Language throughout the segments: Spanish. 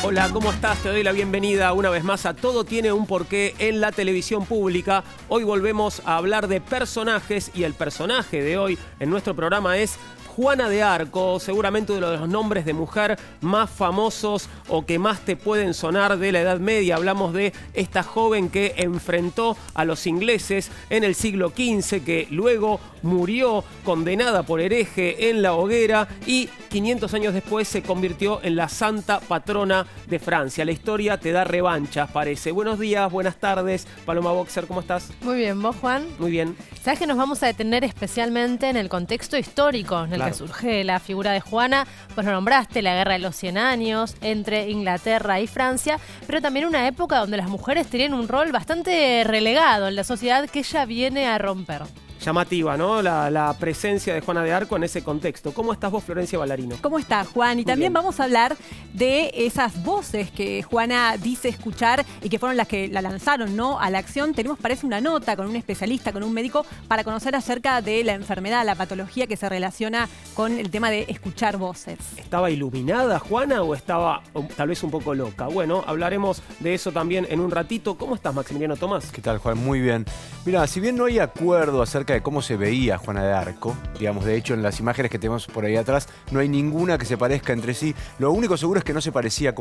Hola, ¿cómo estás? Te doy la bienvenida una vez más a Todo tiene un porqué en la televisión pública. Hoy volvemos a hablar de personajes y el personaje de hoy en nuestro programa es Juana de Arco, seguramente uno de los nombres de mujer más famosos o que más te pueden sonar de la Edad Media. Hablamos de esta joven que enfrentó a los ingleses en el siglo XV, que luego murió condenada por hereje en la hoguera y 500 años después se convirtió en la santa patrona de Francia. La historia te da revanchas, parece. Buenos días, buenas tardes. Paloma Boxer, ¿cómo estás? Muy bien, ¿vos, Juan? Muy bien. ¿Sabes que nos vamos a detener especialmente en el contexto histórico en el que surge la figura de Juana? Pues lo nombraste, la Guerra de los 100 años entre Inglaterra y Francia, pero también una época donde las mujeres tenían un rol bastante relegado en la sociedad que ella viene a romper. Llamativa, ¿no? La presencia de Juana de Arco en ese contexto. ¿Cómo estás vos, Florencia Ballarino? ¿Cómo estás, Juan? Y también vamos a hablar de esas voces que Juana dice escuchar y que fueron las que la lanzaron, ¿no?, a la acción. Tenemos, parece, una nota con un especialista, con un médico, para conocer acerca de la enfermedad, la patología que se relaciona con el tema de escuchar voces. ¿Estaba iluminada Juana o estaba tal vez un poco loca? Bueno, hablaremos de eso también en un ratito. ¿Cómo estás, Maximiliano Tomás? ¿Qué tal, Juan? Muy bien. Mira, si bien no hay acuerdo acerca de cómo se veía Juana de Arco, digamos, de hecho en las imágenes que tenemos por ahí atrás no hay ninguna que se parezca entre sí. Lo único seguro es que no se parecía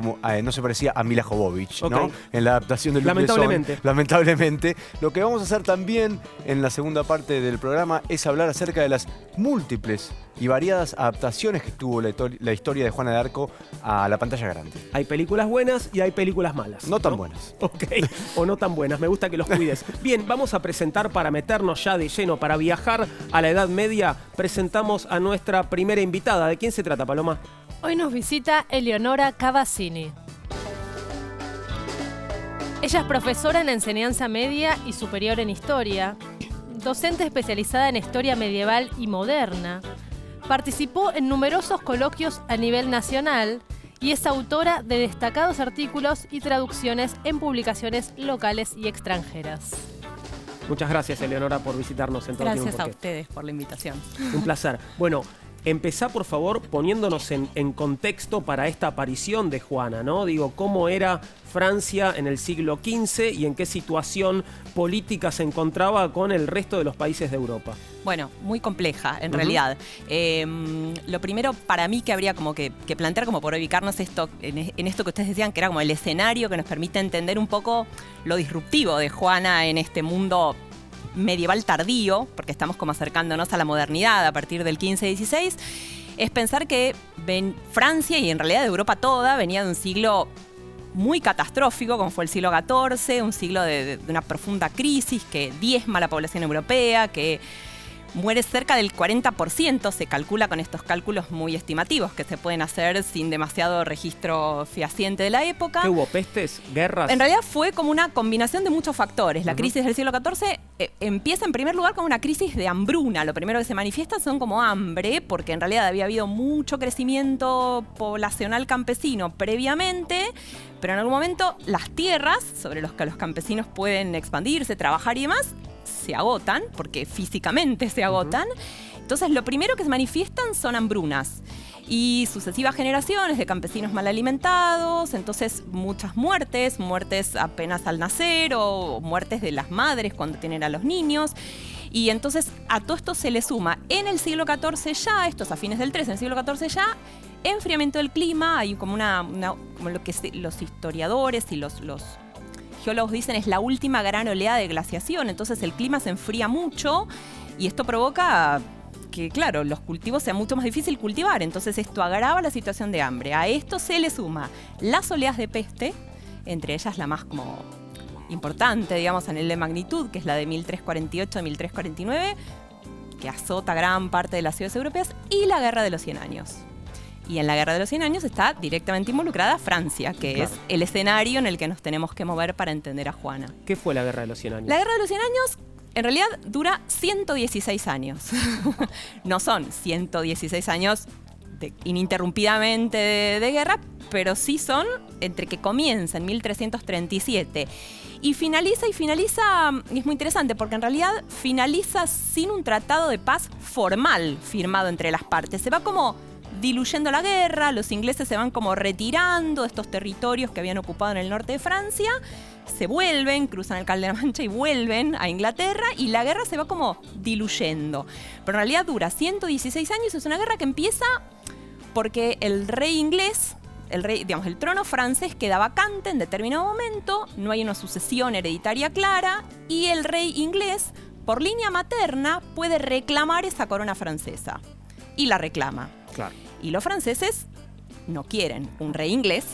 a Mila Jovovich, ¿no? En la adaptación de Luc Besson. Lamentablemente. Lo que vamos a hacer también en la segunda parte del programa es hablar acerca de las múltiples y variadas adaptaciones que tuvo la historia de Juana de Arco a la pantalla grande. Hay películas buenas y hay películas malas. No tan buenas. Ok, o no tan buenas, me gusta que los cuides. Bien, vamos a presentar, para meternos ya de lleno, para viajar a la Edad Media, presentamos a nuestra primera invitada. ¿De quién se trata, Paloma? Hoy nos visita Eleonora Cavazzini. Ella es profesora en enseñanza media y superior en historia, docente especializada en historia medieval y moderna. Participó en numerosos coloquios a nivel nacional y es autora de destacados artículos y traducciones en publicaciones locales y extranjeras. Muchas gracias, Eleonora, por visitarnos en Todo tiene un porqué. Gracias a ustedes por la invitación. Un placer. Bueno, empezá, por favor, poniéndonos en contexto para esta aparición de Juana, ¿no? Digo, ¿cómo era Francia en el siglo XV y en qué situación política se encontraba con el resto de los países de Europa? Bueno, muy compleja, en realidad. Lo primero, para mí, que habría como que plantear, como por ubicarnos en esto que ustedes decían, que era como el escenario que nos permite entender un poco lo disruptivo de Juana en este mundo medieval tardío, porque estamos como acercándonos a la modernidad a partir del 15-16, es pensar que Francia, y en realidad de Europa toda, venía de un siglo muy catastrófico, como fue el siglo XIV, un siglo de una profunda crisis que diezma a la población europea, que muere cerca del 40%, se calcula con estos cálculos muy estimativos que se pueden hacer sin demasiado registro fehaciente de la época. ¿Qué hubo? ¿Pestes? ¿Guerras? En realidad fue como una combinación de muchos factores. La crisis del siglo XIV empieza en primer lugar con una crisis de hambruna. Lo primero que se manifiesta son como hambre, porque en realidad había habido mucho crecimiento poblacional campesino previamente, pero en algún momento las tierras sobre las que los campesinos pueden expandirse, trabajar y demás, se agotan, porque físicamente se agotan. Entonces, lo primero que se manifiestan son hambrunas y sucesivas generaciones de campesinos mal alimentados, entonces muchas muertes apenas al nacer o muertes de las madres cuando tienen a los niños. Y entonces a todo esto se le suma en el siglo XIV ya, estos a fines del XIII, en el siglo XIV ya, enfriamiento del clima, hay como como lo que los historiadores y los geólogos dicen es la última gran oleada de glaciación, entonces el clima se enfría mucho y esto provoca que, claro, los cultivos sea mucho más difícil cultivar, entonces esto agrava la situación de hambre. A esto se le suma las oleadas de peste, entre ellas la más como importante, digamos, a nivel de magnitud, que es la de 1348-1349, que azota gran parte de las ciudades europeas, y la Guerra de los 100 años. Y en la Guerra de los 100 años está directamente involucrada Francia, que es el escenario en el que nos tenemos que mover para entender a Juana. ¿Qué fue la Guerra de los 100 años? La Guerra de los 100 años en realidad dura 116 años. No son 116 años ininterrumpidamente de guerra, pero sí son entre que comienza en 1337 y finaliza, y es muy interesante porque en realidad finaliza sin un tratado de paz formal firmado entre las partes. Se va como diluyendo la guerra, los ingleses se van como retirando de estos territorios que habían ocupado en el norte de Francia, se vuelven, cruzan el Canal de la Mancha y vuelven a Inglaterra y la guerra se va como diluyendo. Pero en realidad dura 116 años, es una guerra que empieza porque el rey inglés, el trono francés queda vacante en determinado momento, no hay una sucesión hereditaria clara y el rey inglés, por línea materna, puede reclamar esa corona francesa. Y la reclama. Claro. Y los franceses no quieren un rey inglés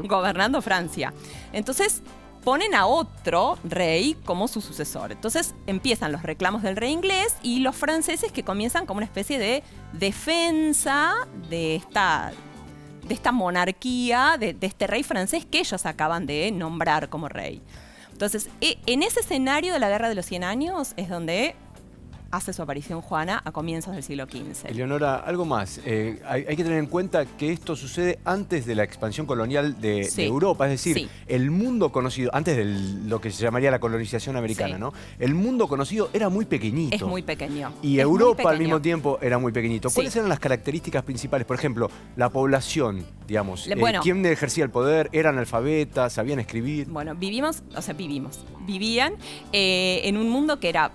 gobernando Francia. Entonces ponen a otro rey como su sucesor. Entonces empiezan los reclamos del rey inglés y los franceses que comienzan como una especie de defensa de esta monarquía, de este rey francés que ellos acaban de nombrar como rey. Entonces, en ese escenario de la Guerra de los 100 Años es donde hace su aparición Juana a comienzos del siglo XV. Eleonora, algo más. Hay que tener en cuenta que esto sucede antes de la expansión colonial de Europa, es decir, el mundo conocido, antes de lo que se llamaría la colonización americana, ¿no? El mundo conocido era muy pequeñito. Es muy pequeño. Y Europa al mismo tiempo era muy pequeñito. ¿Cuáles eran las características principales? Por ejemplo, la población, digamos. ¿Quién ejercía el poder? ¿Eran analfabetas? ¿Sabían escribir? Bueno, vivían en un mundo que era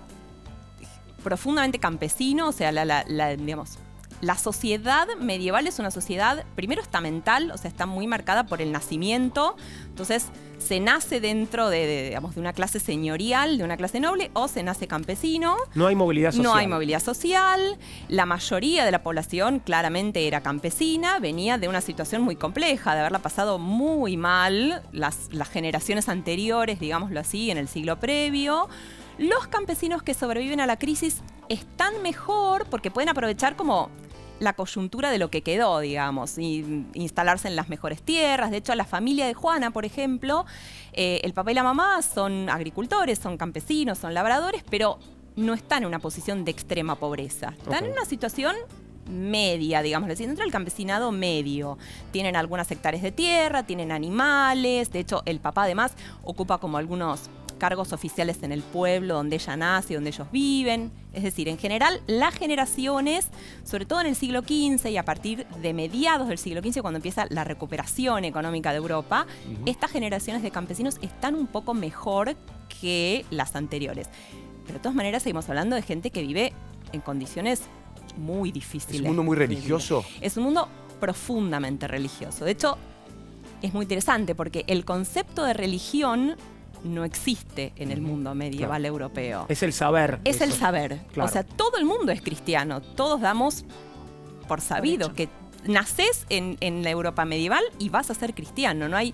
profundamente campesino, o sea, la sociedad medieval es una sociedad, primero estamental, o sea, está muy marcada por el nacimiento, entonces se nace dentro de una clase señorial, de una clase noble, o se nace campesino. No hay movilidad social. No hay movilidad social. La mayoría de la población claramente era campesina, venía de una situación muy compleja, de haberla pasado muy mal las generaciones anteriores, digámoslo así, en el siglo previo. Los campesinos que sobreviven a la crisis están mejor porque pueden aprovechar como la coyuntura de lo que quedó, digamos, y instalarse en las mejores tierras. De hecho, la familia de Juana, por ejemplo, el papá y la mamá son agricultores, son campesinos, son labradores, pero no están en una posición de extrema pobreza. Están en una situación media, digamos así, dentro del campesinado medio. Tienen algunas hectáreas de tierra, tienen animales. De hecho, el papá además ocupa como algunos cargos oficiales en el pueblo donde ella nace y donde ellos viven. Es decir, en general, las generaciones, sobre todo en el siglo XV y a partir de mediados del siglo XV, cuando empieza la recuperación económica de Europa, estas generaciones de campesinos están un poco mejor que las anteriores. Pero de todas maneras seguimos hablando de gente que vive en condiciones muy difíciles. ¿Es un mundo muy religioso? Es un mundo profundamente religioso. De hecho, es muy interesante porque el concepto de religión no existe en el mundo medieval europeo. Es el saber. Es el saber. Claro. O sea, todo el mundo es cristiano. Todos damos por sabido que nacés en la Europa medieval y vas a ser cristiano. No hay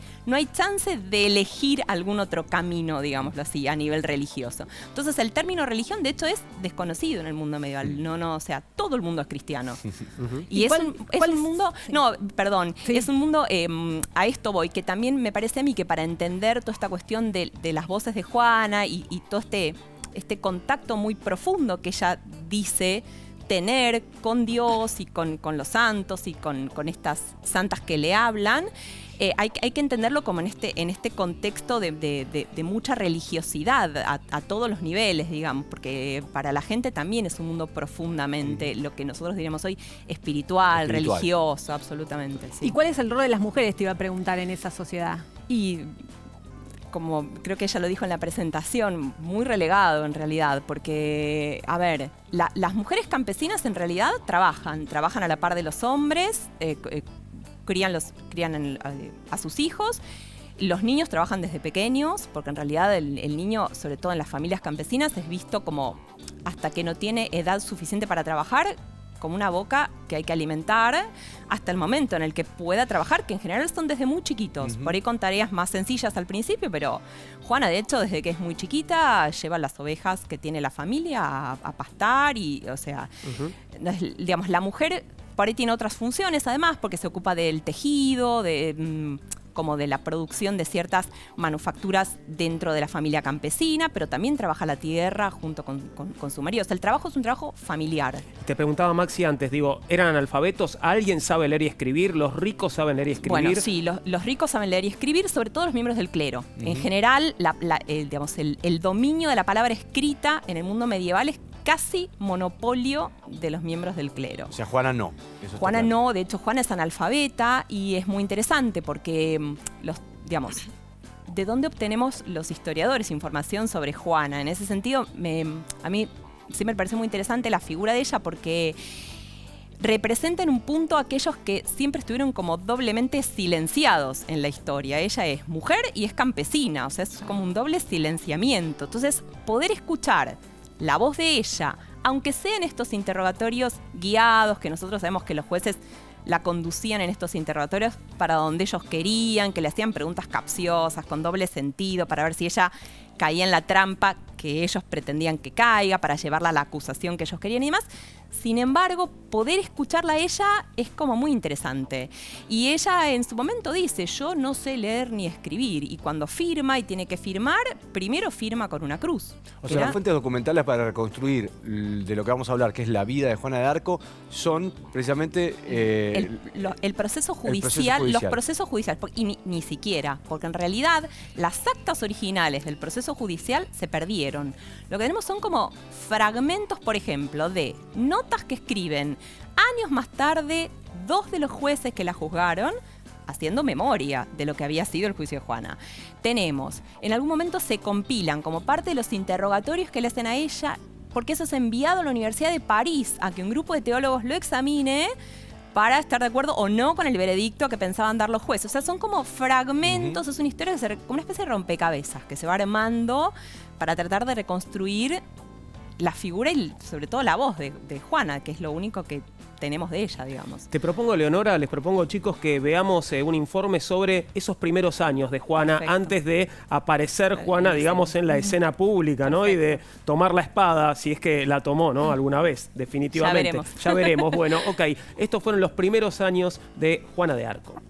chance de elegir algún otro camino, digámoslo así, a nivel religioso. Entonces, el término religión, de hecho, es desconocido en el mundo medieval. O sea, todo el mundo es cristiano. Y es un mundo... No, perdón. Sí. Es un mundo... a esto voy, que también me parece a mí que para entender toda esta cuestión de las voces de Juana y todo este contacto muy profundo que ella dice tener con Dios y con los santos y con estas santas que le hablan, hay que entenderlo como en este contexto de mucha religiosidad a todos los niveles, digamos, porque para la gente también es un mundo profundamente, lo que nosotros diríamos hoy, espiritual. Religioso, absolutamente. Sí. ¿Y cuál es el rol de las mujeres, te iba a preguntar, en esa sociedad? Y como creo que ella lo dijo en la presentación, muy relegado en realidad, porque, a ver, las mujeres campesinas en realidad trabajan a la par de los hombres, crían a sus hijos. Los niños trabajan desde pequeños, porque en realidad el niño, sobre todo en las familias campesinas, es visto como, hasta que no tiene edad suficiente para trabajar, como una boca que hay que alimentar hasta el momento en el que pueda trabajar, que en general son desde muy chiquitos, por ahí con tareas más sencillas al principio, pero Juana, de hecho, desde que es muy chiquita, lleva las ovejas que tiene la familia a pastar y, o sea, digamos, la mujer por ahí tiene otras funciones además, porque se ocupa del tejido, como de la producción de ciertas manufacturas dentro de la familia campesina, pero también trabaja la tierra junto con su marido. O sea, el trabajo es un trabajo familiar. Te preguntaba Maxi antes, digo, ¿eran analfabetos? ¿Alguien sabe leer y escribir? ¿Los ricos saben leer y escribir? Bueno, sí, los ricos saben leer y escribir, sobre todo los miembros del clero. En general, digamos, el dominio de la palabra escrita en el mundo medieval casi monopolio de los miembros del clero. O sea, Juana no. Eso está Juana claro. no, de hecho Juana es analfabeta y es muy interesante porque digamos, ¿de dónde obtenemos los historiadores información sobre Juana? En ese sentido, a mí sí me parece muy interesante la figura de ella porque representa en un punto a aquellos que siempre estuvieron como doblemente silenciados en la historia. Ella es mujer y es campesina, o sea, es como un doble silenciamiento. Entonces, poder escuchar la voz de ella, aunque sean estos interrogatorios guiados, que nosotros sabemos que los jueces la conducían en estos interrogatorios para donde ellos querían, que le hacían preguntas capciosas, con doble sentido, para ver si ella caía en la trampa que ellos pretendían que caiga, para llevarla a la acusación que ellos querían y demás. Sin embargo, poder escucharla a ella es como muy interesante. Y ella en su momento dice, yo no sé leer ni escribir. Y cuando firma y tiene que firmar, primero firma con una cruz. O sea, las fuentes documentales para reconstruir de lo que vamos a hablar, que es la vida de Juana de Arco, son precisamente el proceso judicial, los procesos judiciales, y ni siquiera, porque en realidad las actas originales del proceso judicial se perdieron. Lo que tenemos son como fragmentos, por ejemplo, de notas que escriben años más tarde 2 de los jueces que la juzgaron, haciendo memoria de lo que había sido el juicio de Juana. Tenemos, en algún momento se compilan como parte de los interrogatorios que le hacen a ella, porque eso es enviado a la Universidad de París a que un grupo de teólogos lo examine para estar de acuerdo o no con el veredicto que pensaban dar los jueces. O sea, son como fragmentos, es una historia que como una especie de rompecabezas que se va armando para tratar de reconstruir la figura y sobre todo la voz de Juana, que es lo único que tenemos de ella, digamos. Te propongo, Leonora, les propongo, chicos, que veamos un informe sobre esos primeros años de Juana. Perfecto. Antes de aparecer Juana, digamos, en la escena pública, ¿no? Perfecto. Y de tomar la espada, si es que la tomó, ¿no? Alguna vez, definitivamente. Ya veremos. Bueno, ok. Estos fueron los primeros años de Juana de Arco.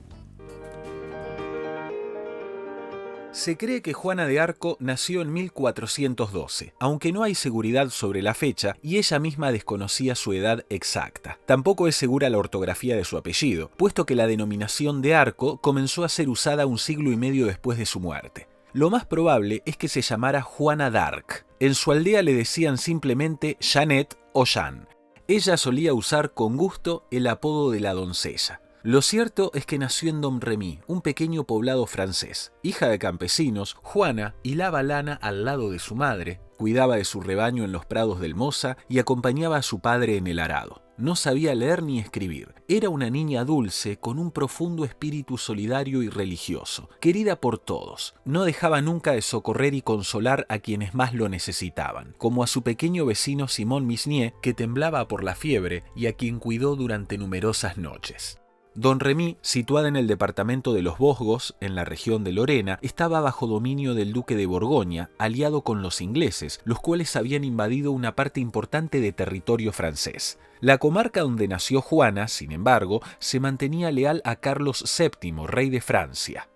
Se cree que Juana de Arco nació en 1412, aunque no hay seguridad sobre la fecha y ella misma desconocía su edad exacta. Tampoco es segura la ortografía de su apellido, puesto que la denominación de Arco comenzó a ser usada 1 siglo y medio después de su muerte. Lo más probable es que se llamara Juana d'Arc. En su aldea le decían simplemente Jeannette o Jeanne. Ella solía usar con gusto el apodo de la doncella. Lo cierto es que nació en Domremy, un pequeño poblado francés. Hija de campesinos, Juana hilaba lana al lado de su madre, cuidaba de su rebaño en los prados del Mosa y acompañaba a su padre en el arado. No sabía leer ni escribir. Era una niña dulce con un profundo espíritu solidario y religioso, querida por todos. No dejaba nunca de socorrer y consolar a quienes más lo necesitaban, como a su pequeño vecino Simón Misnier, que temblaba por la fiebre y a quien cuidó durante numerosas noches. Domremy, situada en el departamento de los Vosgos, en la región de Lorena, estaba bajo dominio del duque de Borgoña, aliado con los ingleses, los cuales habían invadido una parte importante de territorio francés. La comarca donde nació Juana, sin embargo, se mantenía leal a Carlos VII, rey de Francia.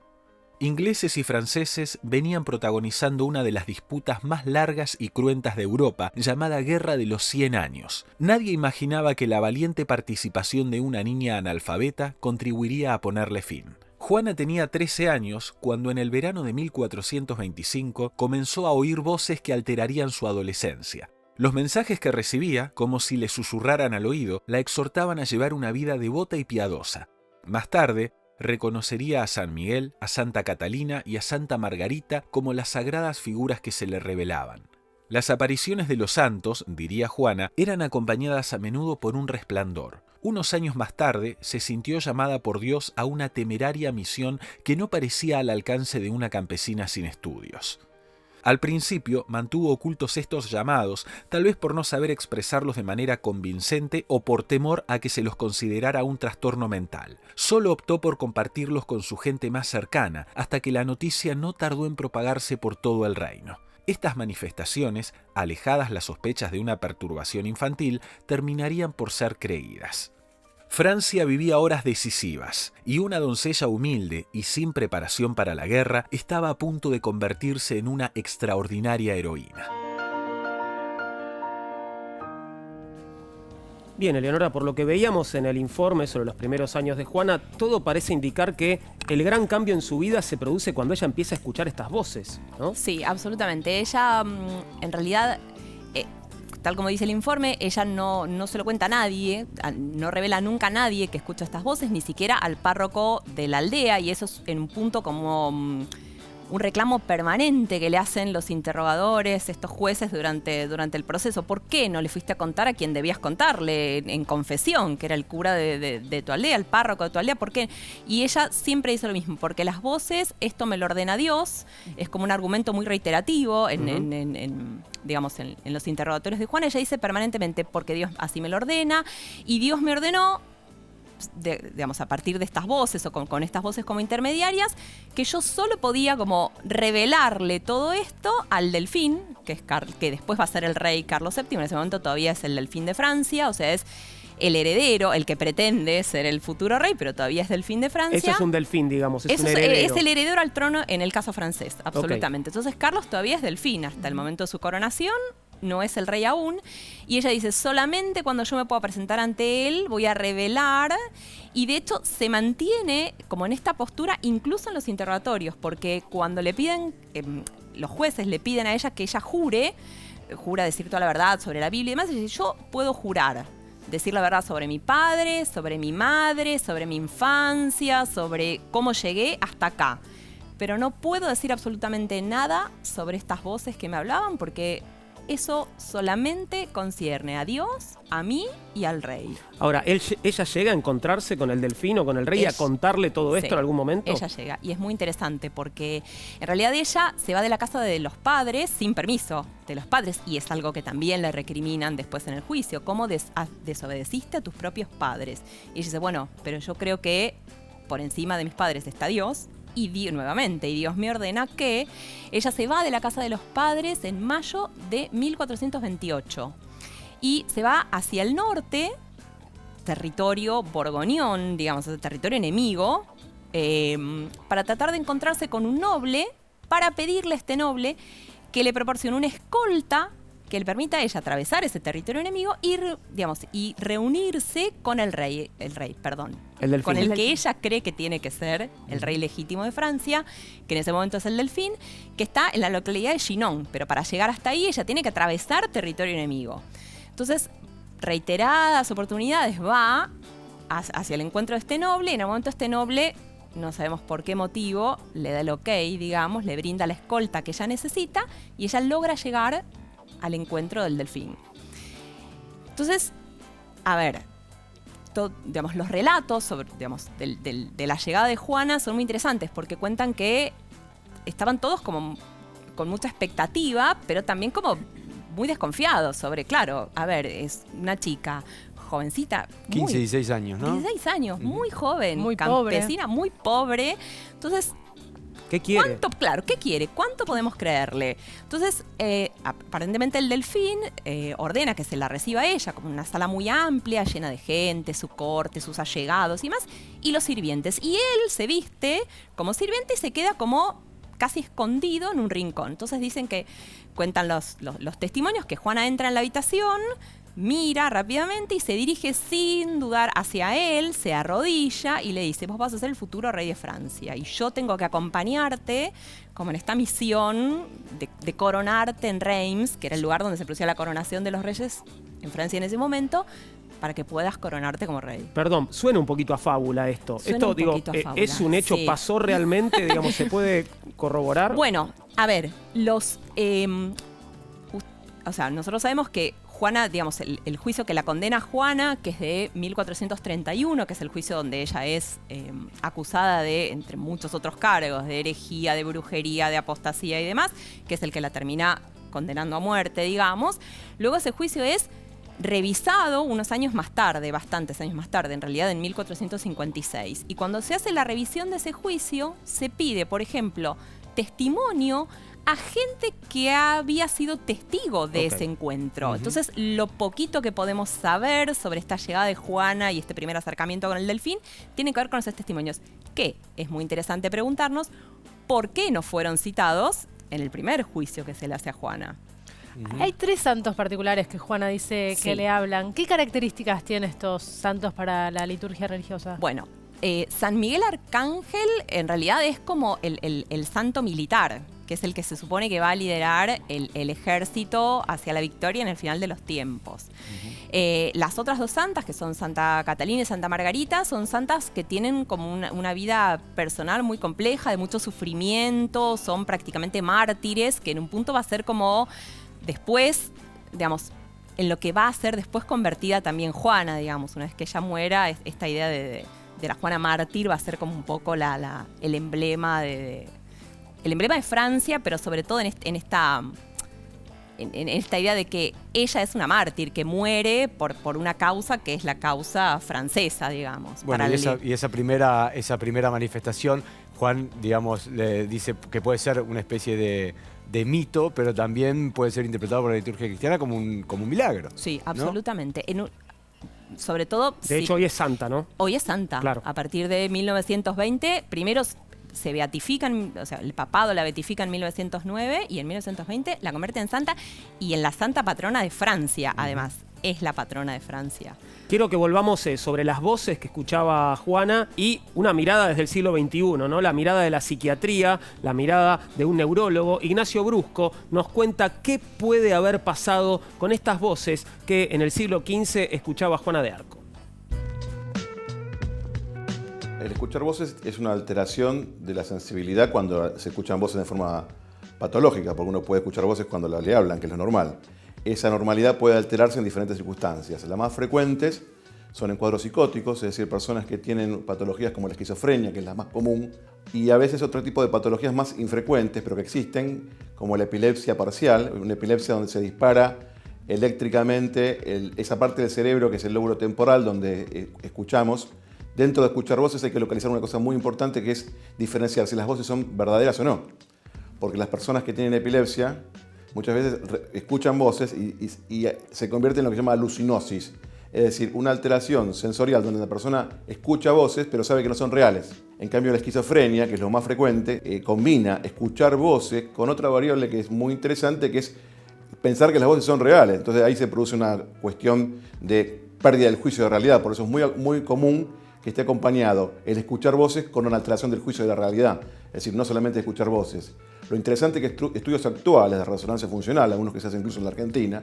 Ingleses y franceses venían protagonizando una de las disputas más largas y cruentas de Europa, llamada Guerra de los 100 años. Nadie imaginaba que la valiente participación de una niña analfabeta contribuiría a ponerle fin. Juana tenía 13 años cuando en el verano de 1425 comenzó a oír voces que alterarían su adolescencia. Los mensajes que recibía, como si le susurraran al oído, la exhortaban a llevar una vida devota y piadosa. Más tarde, reconocería a San Miguel, a Santa Catalina y a Santa Margarita como las sagradas figuras que se le revelaban. Las apariciones de los santos, diría Juana, eran acompañadas a menudo por un resplandor. Unos años más tarde se sintió llamada por Dios a una temeraria misión que no parecía al alcance de una campesina sin estudios. Al principio mantuvo ocultos estos llamados, tal vez por no saber expresarlos de manera convincente o por temor a que se los considerara un trastorno mental. Solo optó por compartirlos con su gente más cercana, hasta que la noticia no tardó en propagarse por todo el reino. Estas manifestaciones, alejadas las sospechas de una perturbación infantil, terminarían por ser creídas. Francia vivía horas decisivas, y una doncella humilde y sin preparación para la guerra estaba a punto de convertirse en una extraordinaria heroína. Bien, Eleonora, por lo que veíamos en el informe sobre los primeros años de Juana, todo parece indicar que el gran cambio en su vida se produce cuando ella empieza a escuchar estas voces, ¿no? Sí, absolutamente. Ella, en realidad, tal como dice el informe, ella no se lo cuenta a nadie, no revela nunca a nadie que escucha estas voces, ni siquiera al párroco de la aldea, y eso es en un punto como un reclamo permanente que le hacen los interrogadores, estos jueces durante el proceso. ¿Por qué no le fuiste a contar a quien debías contarle en confesión, que era el cura de tu aldea, el párroco de tu aldea? ¿Por qué? Y ella siempre dice lo mismo, porque las voces, esto me lo ordena Dios, es como un argumento muy reiterativo digamos, en los interrogatorios de Juana. Ella dice permanentemente, porque Dios así me lo ordena, y Dios me ordenó, digamos, a partir de estas voces o con estas voces como intermediarias, que yo solo podía como revelarle todo esto al delfín, que después va a ser el rey Carlos VII, en ese momento todavía es el delfín de Francia, o sea, es el heredero, el que pretende ser el futuro rey, pero todavía es delfín de Francia. Eso es un delfín, digamos, es un heredero. heredero. Es el heredero al trono en el caso francés, absolutamente. Okay. Entonces Carlos todavía es delfín hasta el momento de su coronación, no es el rey aún, y ella dice, solamente cuando yo me pueda presentar ante él voy a revelar, y de hecho se mantiene como en esta postura incluso en los interrogatorios, porque cuando le piden, los jueces le piden a ella que ella jura decir toda la verdad sobre la Biblia y demás, y dice, yo puedo jurar decir la verdad sobre mi padre, sobre mi madre, sobre mi infancia, sobre cómo llegué hasta acá, pero no puedo decir absolutamente nada sobre estas voces que me hablaban, porque eso solamente concierne a Dios, a mí y al rey. Ahora, ¿ella llega a encontrarse con el delfín o con el rey y a contarle todo esto en algún momento? Ella llega, y es muy interesante porque en realidad ella se va de la casa de los padres sin permiso de los padres, y es algo que también le recriminan después en el juicio. ¿Cómo desobedeciste a tus propios padres? Y ella dice, bueno, pero yo creo que por encima de mis padres está Dios. Y Dios me ordena que ella se va de la casa de los padres en mayo de 1428 y se va hacia el norte, territorio borgoñón, digamos, territorio enemigo, para tratar de encontrarse con un noble, para pedirle a este noble que le proporcione una escolta que le permita a ella atravesar ese territorio enemigo y reunirse con el rey, con el que ella cree que tiene que ser el rey legítimo de Francia, que en ese momento es el delfín, que está en la localidad de Chinon, pero para llegar hasta ahí ella tiene que atravesar territorio enemigo. Entonces, reiteradas oportunidades va hacia el encuentro de este noble, y en el momento este noble, no sabemos por qué motivo, le da el ok, digamos, le brinda la escolta que ella necesita, y ella logra llegar al encuentro del delfín. Entonces, a ver, digamos, los relatos sobre, digamos, de la llegada de Juana son muy interesantes porque cuentan que estaban todos como con mucha expectativa, pero también como muy desconfiados sobre, claro, a ver, es una chica jovencita. 15, 16 años, ¿no? 16 años, muy joven, muy campesina, muy pobre. Entonces, ¿qué quiere? ¿Qué quiere? ¿Cuánto podemos creerle? Entonces, aparentemente el delfín ordena que se la reciba a ella, como una sala muy amplia, llena de gente, su corte, sus allegados y más, y los sirvientes. Y él se viste como sirviente y se queda como casi escondido en un rincón. Entonces cuentan los testimonios que Juana entra en la habitación, mira rápidamente y se dirige sin dudar hacia él, se arrodilla y le dice, vos vas a ser el futuro rey de Francia y yo tengo que acompañarte como en esta misión de coronarte en Reims, que era el lugar donde se producía la coronación de los reyes en Francia en ese momento, para que puedas coronarte como rey. Perdón, suena un poquito a fábula esto. Suena esto, un poquito a fábula, ¿es un hecho? sí. ¿Pasó realmente? Digamos, ¿se puede corroborar? Bueno, a ver, nosotros sabemos que Juana, digamos, el juicio que la condena a Juana, que es de 1431, que es el juicio donde ella es acusada de, entre muchos otros cargos, de herejía, de brujería, de apostasía y demás, que es el que la termina condenando a muerte, digamos. Luego ese juicio es revisado unos años más tarde, bastantes años más tarde, en realidad en 1456. Y cuando se hace la revisión de ese juicio, se pide, por ejemplo, testimonio a gente que había sido testigo de ese encuentro. Entonces, lo poquito que podemos saber sobre esta llegada de Juana y este primer acercamiento con el delfín tiene que ver con esos testimonios, que es muy interesante preguntarnos por qué no fueron citados en el primer juicio que se le hace a Juana. Hay 3 santos particulares que Juana dice que le hablan. ¿Qué características tienen estos santos para la liturgia religiosa? Bueno, San Miguel Arcángel en realidad es como el santo militar. que es el que se supone que va a liderar el ejército hacia la victoria en el final de los tiempos. Las otras dos santas, que son Santa Catalina y Santa Margarita, son santas que tienen como una vida personal muy compleja, de mucho sufrimiento, son prácticamente mártires, que en un punto va a ser como después, digamos, en lo que va a ser después convertida también Juana, digamos, una vez que ella muera, esta idea de la Juana mártir va a ser como un poco el emblema de Francia, pero sobre todo en esta idea de que ella es una mártir, que muere por una causa que es la causa francesa, digamos. Bueno, y esa primera manifestación, Juan, digamos, le dice que puede ser una especie de mito, pero también puede ser interpretado por la liturgia cristiana como un milagro. Sí, absolutamente. ¿No? Sobre todo... De hecho, hoy es santa, ¿no? Hoy es santa. Claro. A partir de 1920, primero se beatifican, o sea, el papado la beatifica en 1909 y en 1920 la convierte en santa y en la santa patrona de Francia, además. Es la patrona de Francia. Quiero que volvamos sobre las voces que escuchaba Juana y una mirada desde el siglo XXI, ¿no? La mirada de la psiquiatría, la mirada de un neurólogo. Ignacio Brusco nos cuenta qué puede haber pasado con estas voces que en el siglo XV escuchaba Juana de Arco. El escuchar voces es una alteración de la sensibilidad cuando se escuchan voces de forma patológica, porque uno puede escuchar voces cuando le hablan, que es lo normal. Esa normalidad puede alterarse en diferentes circunstancias. Las más frecuentes son en cuadros psicóticos, es decir, personas que tienen patologías como la esquizofrenia, que es la más común, y a veces otro tipo de patologías más infrecuentes, pero que existen, como la epilepsia parcial, una epilepsia donde se dispara eléctricamente esa parte del cerebro que es el lóbulo temporal donde escuchamos. Dentro de escuchar voces hay que localizar una cosa muy importante, que es diferenciar si las voces son verdaderas o no. Porque las personas que tienen epilepsia muchas veces escuchan voces y se convierte en lo que se llama alucinosis. Es decir, una alteración sensorial donde la persona escucha voces pero sabe que no son reales. En cambio, la esquizofrenia, que es lo más frecuente, combina escuchar voces con otra variable que es muy interesante, que es pensar que las voces son reales. Entonces ahí se produce una cuestión de pérdida del juicio de realidad. Por eso es muy, muy común que esté acompañado el escuchar voces con una alteración del juicio de la realidad. Es decir, no solamente escuchar voces. Lo interesante es que estudios actuales de resonancia funcional, algunos que se hacen incluso en la Argentina,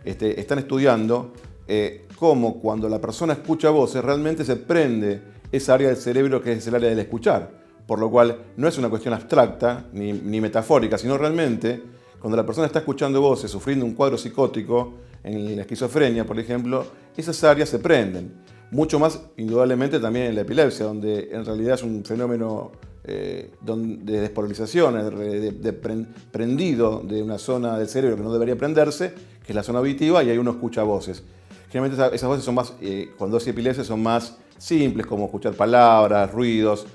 están estudiando cómo cuando la persona escucha voces realmente se prende esa área del cerebro que es el área del escuchar. Por lo cual no es una cuestión abstracta ni metafórica, sino realmente cuando la persona está escuchando voces, sufriendo un cuadro psicótico, en la esquizofrenia, por ejemplo, esas áreas se prenden. Mucho más, indudablemente, también en la epilepsia, donde en realidad es un fenómeno de despolarización, prendido de una zona del cerebro que no debería prenderse, que es la zona auditiva, y ahí uno escucha voces. Generalmente esas voces son más, cuando hay epilepsia, son más simples, como escuchar palabras, ruidos.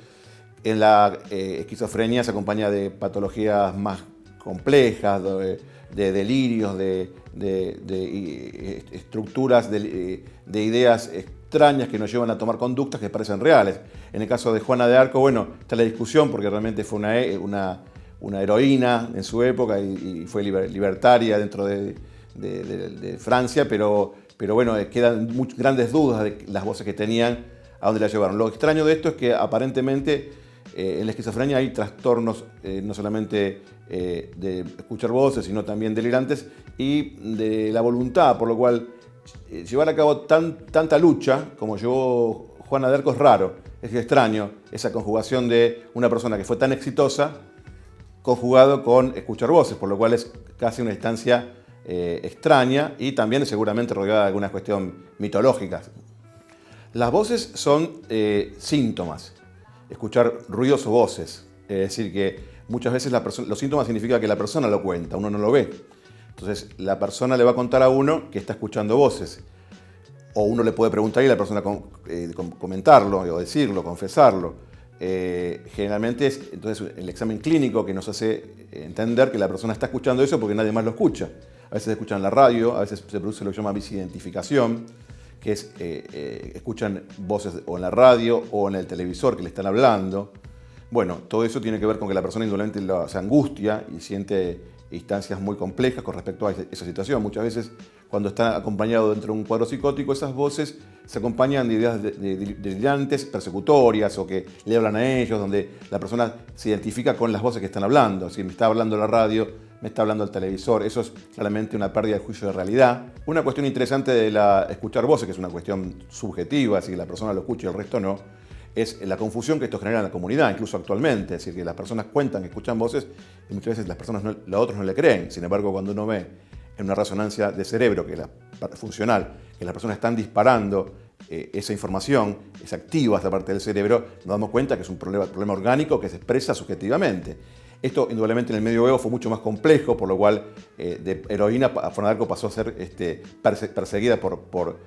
En la esquizofrenia se acompaña de patologías más complejas, de delirios, de estructuras, de ideas extrañas que nos llevan a tomar conductas que parecen reales. En el caso de Juana de Arco, bueno, está la discusión porque realmente fue una heroína en su época y fue libertaria dentro de Francia, pero bueno, quedan grandes dudas de las voces que tenían, a dónde la llevaron. Lo extraño de esto es que aparentemente en la esquizofrenia hay trastornos no solamente de escuchar voces, sino también delirantes y de la voluntad, por lo cual llevar a cabo tanta lucha como llevó Juana de Arco es raro, es extraño esa conjugación de una persona que fue tan exitosa conjugado con escuchar voces, por lo cual es casi una instancia extraña y también seguramente rodeada de alguna cuestión mitológica. Las voces son síntomas, escuchar ruidos o voces, es decir que muchas veces los síntomas significa que la persona lo cuenta, uno no lo ve. Entonces la persona le va a contar a uno que está escuchando voces. O uno le puede preguntar y la persona comentarlo, o decirlo, confesarlo. Generalmente es entonces el examen clínico que nos hace entender que la persona está escuchando eso porque nadie más lo escucha. A veces escuchan en la radio, a veces se produce lo que se llama visidentificación, que es escuchan voces o en la radio o en el televisor que le están hablando. Bueno, todo eso tiene que ver con que la persona indolente se angustia y siente instancias muy complejas con respecto a esa situación. Muchas veces, cuando está acompañado dentro de un cuadro psicótico, esas voces se acompañan de ideas delirantes, persecutorias, o que le hablan a ellos, donde la persona se identifica con las voces que están hablando. Si me está hablando la radio, me está hablando el televisor, eso es claramente una pérdida de juicio de realidad. Una cuestión interesante de escuchar voces, que es una cuestión subjetiva, si la persona lo escucha y el resto no, es la confusión que esto genera en la comunidad, incluso actualmente. Es decir, que las personas cuentan que escuchan voces y muchas veces los otros no le creen. Sin embargo, cuando uno ve en una resonancia de cerebro que funcional, que las personas están disparando esa información, es activa esta parte del cerebro, nos damos cuenta que es un problema orgánico que se expresa subjetivamente. Esto, indudablemente, en el medioevo fue mucho más complejo, por lo cual de heroína Juana de Arco pasó a ser perseguida por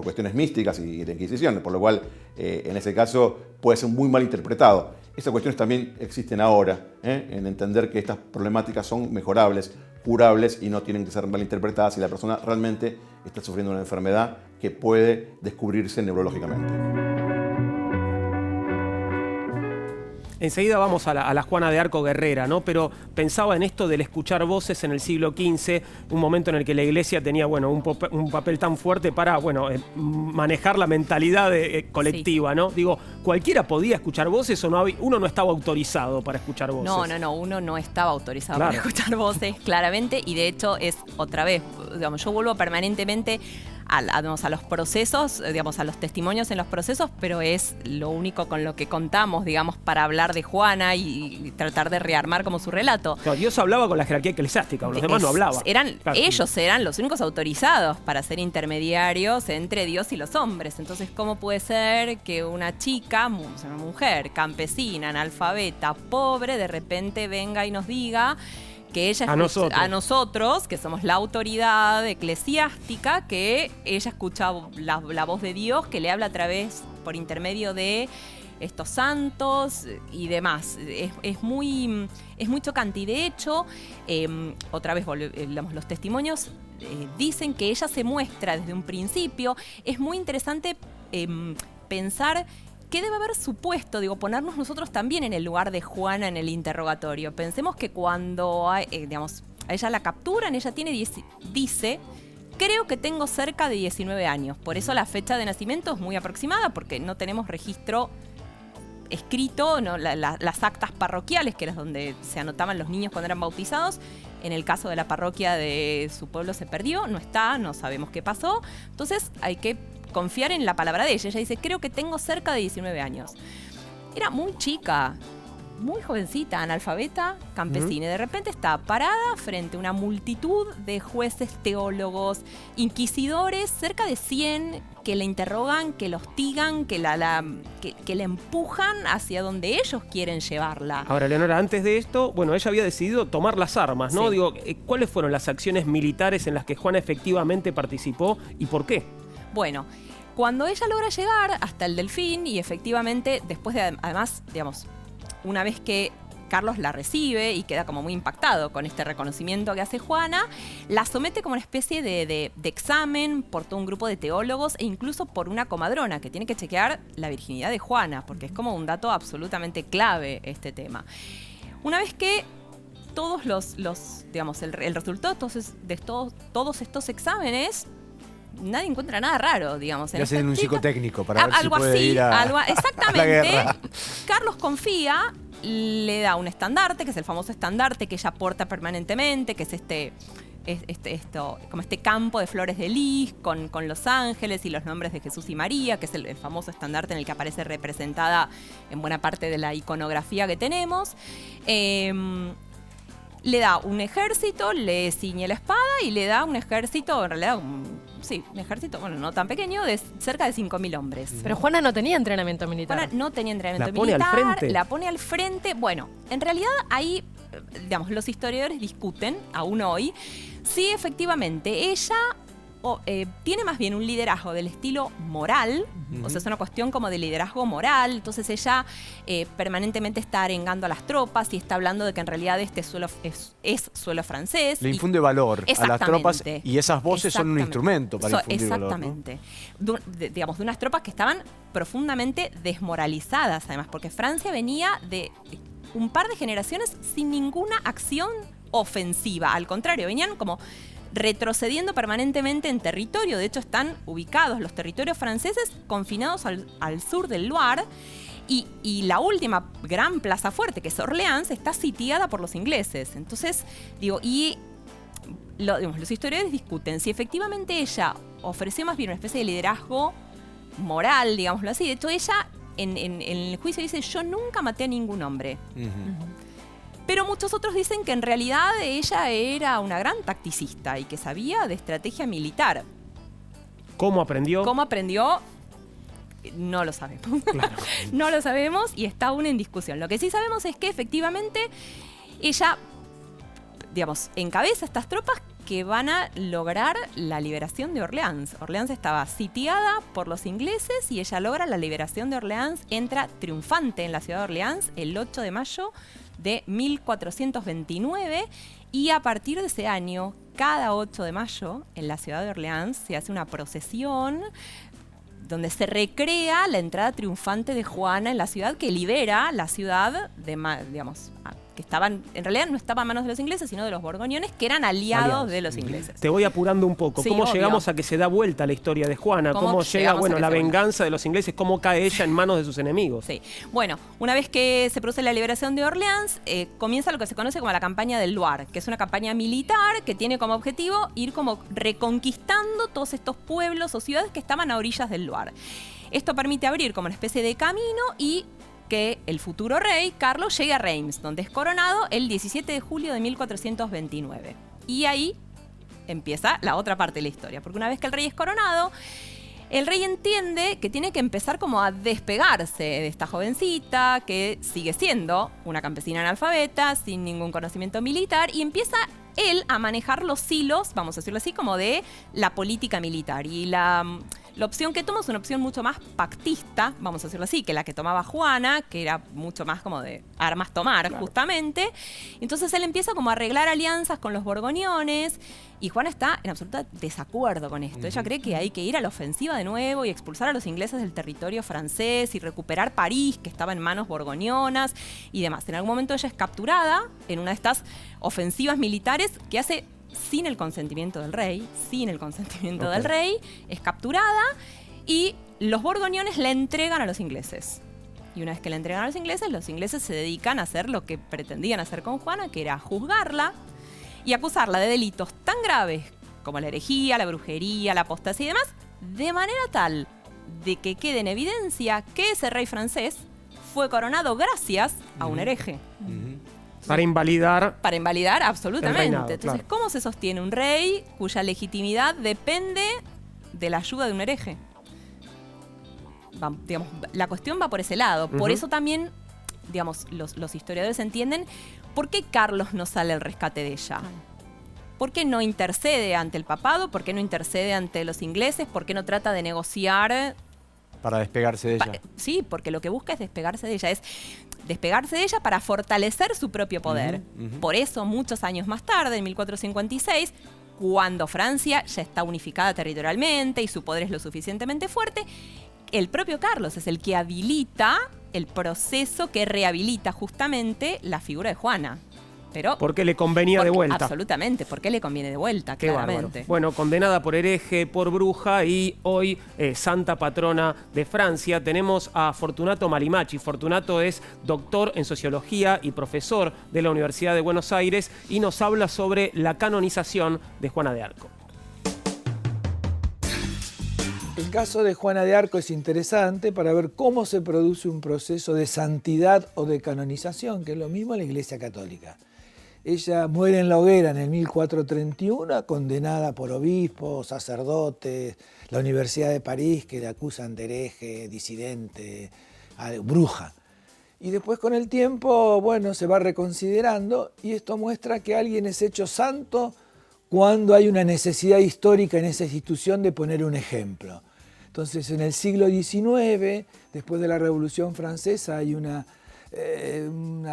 cuestiones místicas y de Inquisición, por lo cual, en ese caso, puede ser muy mal interpretado. Estas cuestiones también existen ahora, en entender que estas problemáticas son mejorables, curables y no tienen que ser mal interpretadas si la persona realmente está sufriendo una enfermedad que puede descubrirse neurológicamente. Enseguida vamos a la Juana de Arco guerrera, ¿no? Pero pensaba en esto del escuchar voces en el siglo XV, un momento en el que la Iglesia tenía, bueno, un papel tan fuerte para, bueno, manejar la mentalidad colectiva, sí, ¿no? Digo, ¿cualquiera podía escuchar voces o uno no estaba autorizado para escuchar voces? No, uno no estaba autorizado para escuchar voces, claramente, y de hecho es otra vez, digamos, yo vuelvo permanentemente a los procesos, digamos, a los testimonios en los procesos, pero es lo único con lo que contamos, digamos, para hablar de Juana y tratar de rearmar como su relato. Claro, Dios hablaba con la jerarquía eclesiástica, los demás no hablaban. Ellos eran los únicos autorizados para ser intermediarios entre Dios y los hombres. Entonces, ¿cómo puede ser que una chica, una mujer campesina, analfabeta, pobre, de repente venga y nos diga que ella a nosotros, que somos la autoridad eclesiástica, que ella escucha la voz de Dios, que le habla por intermedio de estos santos y demás? Es muy chocante. Y de hecho, otra vez, los testimonios dicen que ella se muestra desde un principio. Es muy interesante pensar ¿qué debe haber supuesto? Digo, ponernos nosotros también en el lugar de Juana en el interrogatorio. Pensemos que cuando a ella la capturan, ella dice, creo que tengo cerca de 19 años. Por eso la fecha de nacimiento es muy aproximada, porque no tenemos registro escrito, ¿no? Las actas parroquiales, que era donde se anotaban los niños cuando eran bautizados. En el caso de la parroquia de su pueblo se perdió, no está, no sabemos qué pasó. Entonces hay que confiar en la palabra de ella. Ella dice, creo que tengo cerca de 19 años. Era muy chica, muy jovencita, analfabeta, campesina. Y de repente está parada frente a una multitud de jueces, teólogos, inquisidores, cerca de 100, que la interrogan, que la hostigan, que la empujan hacia donde ellos quieren llevarla. Ahora, Leonora, antes de esto, bueno, ella había decidido tomar las armas, ¿no? Sí. Digo, ¿cuáles fueron las acciones militares en las que Juana efectivamente participó y por qué? Bueno, cuando ella logra llegar hasta el Delfín y efectivamente, después de, además, digamos, una vez que Carlos la recibe y queda como muy impactado con este reconocimiento que hace Juana, la somete como una especie de examen por todo un grupo de teólogos e incluso por una comadrona que tiene que chequear la virginidad de Juana, porque es como un dato absolutamente clave este tema. Una vez que todos digamos, el resultado de todos estos exámenes, nadie encuentra nada raro, digamos. Le hacen un psicotécnico para ver si puede ir exactamente. A la guerra. Carlos confía, le da un estandarte, que es el famoso estandarte que ella porta permanentemente, que es como este campo de flores de lis con los ángeles y los nombres de Jesús y María, que es el famoso estandarte en el que aparece representada en buena parte de la iconografía que tenemos. Le da un ejército, le ciñe la espada y le da un ejército, en realidad, un ejército, bueno, no tan pequeño, de cerca de 5.000 hombres. Pero Juana no tenía entrenamiento militar. Juana no tenía entrenamiento militar. La pone al frente. Bueno, en realidad ahí, digamos, los historiadores discuten, aún hoy, si efectivamente ella tiene más bien un liderazgo del estilo moral, o sea, es una cuestión como de liderazgo moral. Entonces ella permanentemente está arengando a las tropas y está hablando de que en realidad este suelo es suelo francés. Le infunde valor a las tropas y esas voces son un instrumento para infundir valor, ¿no? Exactamente. Digamos, de unas tropas que estaban profundamente desmoralizadas, además, porque Francia venía de un par de generaciones sin ninguna acción ofensiva. Al contrario, venían como retrocediendo permanentemente en territorio. De hecho, están ubicados los territorios franceses confinados al sur del Loire. Y la última gran plaza fuerte, que es Orleans, está sitiada por los ingleses. Entonces, los historiadores discuten si efectivamente ella ofreció más bien una especie de liderazgo moral, digámoslo así. De hecho, ella en el juicio dice: yo nunca maté a ningún hombre. Pero muchos otros dicen que en realidad ella era una gran tacticista y que sabía de estrategia militar. ¿Cómo aprendió? ¿Cómo aprendió? No lo sabemos. Claro. No lo sabemos y está aún en discusión. Lo que sí sabemos es que efectivamente ella, encabeza estas tropas que van a lograr la liberación de Orleans. Orleans estaba sitiada por los ingleses y ella logra la liberación de Orleans, entra triunfante en la ciudad de Orleans el 8 de mayo de 1429 y a partir de ese año, cada 8 de mayo, en la ciudad de Orleans se hace una procesión donde se recrea la entrada triunfante de Juana en la ciudad, que libera la ciudad de, que estaban, en realidad no estaba a manos de los ingleses, sino de los borgoñones, que eran aliados de los ingleses. Te voy apurando un poco. Sí, ¿Cómo obvio. llegamos a que se da vuelta la historia de Juana? ¿Cómo llega, llegamos a que la se venganza de los ingleses? ¿Cómo cae ella en manos de sus enemigos? Sí. Bueno, una vez que se produce la liberación de Orleans, comienza lo que se conoce como la campaña del Loire, que es una campaña militar que tiene como objetivo ir como reconquistando todos estos pueblos o ciudades que estaban a orillas del Loire. Esto permite abrir como una especie de camino y que el futuro rey, Carlos, llegue a Reims, donde es coronado el 17 de julio de 1429. Y ahí empieza la otra parte de la historia, porque una vez que el rey es coronado, el rey entiende que tiene que empezar como a despegarse de esta jovencita, que sigue siendo una campesina analfabeta, sin ningún conocimiento militar, y empieza él a manejar los hilos, vamos a decirlo así, como de la política militar. Y la opción que toma es una opción mucho más pactista, vamos a decirlo así, que la que tomaba Juana, que era mucho más como de armas tomar, claro, justamente. Entonces él empieza como a arreglar alianzas con los borgoñones y Juana está en absoluto desacuerdo con esto. Ella cree que hay que ir a la ofensiva de nuevo y expulsar a los ingleses del territorio francés y recuperar París, que estaba en manos borgoñonas y demás. En algún momento ella es capturada en una de estas ofensivas militares que hace sin el consentimiento del rey, es capturada y los borgoñones la entregan a los ingleses. Y una vez que la entregan a los ingleses se dedican a hacer lo que pretendían hacer con Juana, que era juzgarla y acusarla de delitos tan graves como la herejía, la brujería, la apostasía y demás, de manera tal de que quede en evidencia que ese rey francés fue coronado gracias a un hereje. Para invalidar. Para invalidar absolutamente. Reinado, entonces, claro. ¿cómo se sostiene un rey cuya legitimidad depende de la ayuda de un hereje? La cuestión va por ese lado. Por eso también, los historiadores entienden por qué Carlos no sale al rescate de ella. ¿Por qué no intercede ante el papado? ¿Por qué no intercede ante los ingleses? ¿Por qué no trata de negociar? Para despegarse de ella. Sí, porque lo que busca es despegarse de ella. Es despegarse de ella para fortalecer su propio poder. Por eso, muchos años más tarde, en 1456, cuando Francia ya está unificada territorialmente y su poder es lo suficientemente fuerte, el propio Carlos es el que habilita el proceso que rehabilita justamente la figura de Juana. Pero porque le convenía de vuelta. Absolutamente, porque le conviene de vuelta, Qué claramente. bárbaro. Bueno, condenada por hereje, por bruja y hoy santa patrona de Francia. Tenemos a Fortunato Malimacchi. Fortunato es doctor en sociología y profesor de la Universidad de Buenos Aires y nos habla sobre la canonización de Juana de Arco. El caso de Juana de Arco es interesante para ver cómo se produce un proceso de santidad o de canonización, que es lo mismo en la Iglesia Católica. Ella muere en la hoguera en el 1431, condenada por obispos, sacerdotes, la Universidad de París, que le acusan de hereje, disidente, bruja. Y después con el tiempo, se va reconsiderando y esto muestra que alguien es hecho santo cuando hay una necesidad histórica en esa institución de poner un ejemplo. Entonces, en el siglo XIX, después de la Revolución Francesa, hay una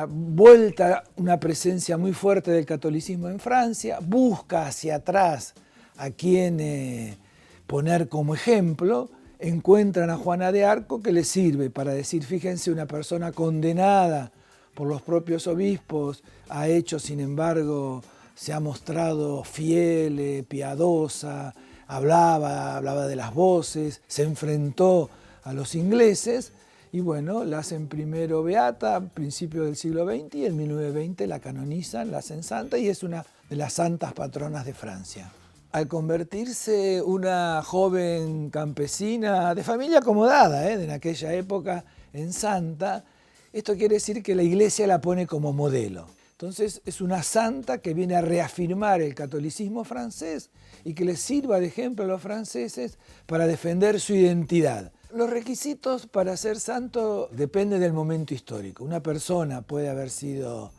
vuelta, una presencia muy fuerte del catolicismo en Francia, busca hacia atrás a quien poner como ejemplo, encuentran a Juana de Arco que le sirve para decir, fíjense, una persona condenada por los propios obispos, ha hecho, sin embargo, se ha mostrado fiel, piadosa, hablaba de las voces, se enfrentó a los ingleses y bueno, la hacen primero beata a principios del siglo XX y en 1920 la canonizan, la hacen santa y es una de las santas patronas de Francia. Al convertirse una joven campesina de familia acomodada, en aquella época, en santa, esto quiere decir que la Iglesia la pone como modelo. Entonces es una santa que viene a reafirmar el catolicismo francés y que les sirva de ejemplo a los franceses para defender su identidad. Los requisitos para ser santo dependen del momento histórico. Una persona puede haber sido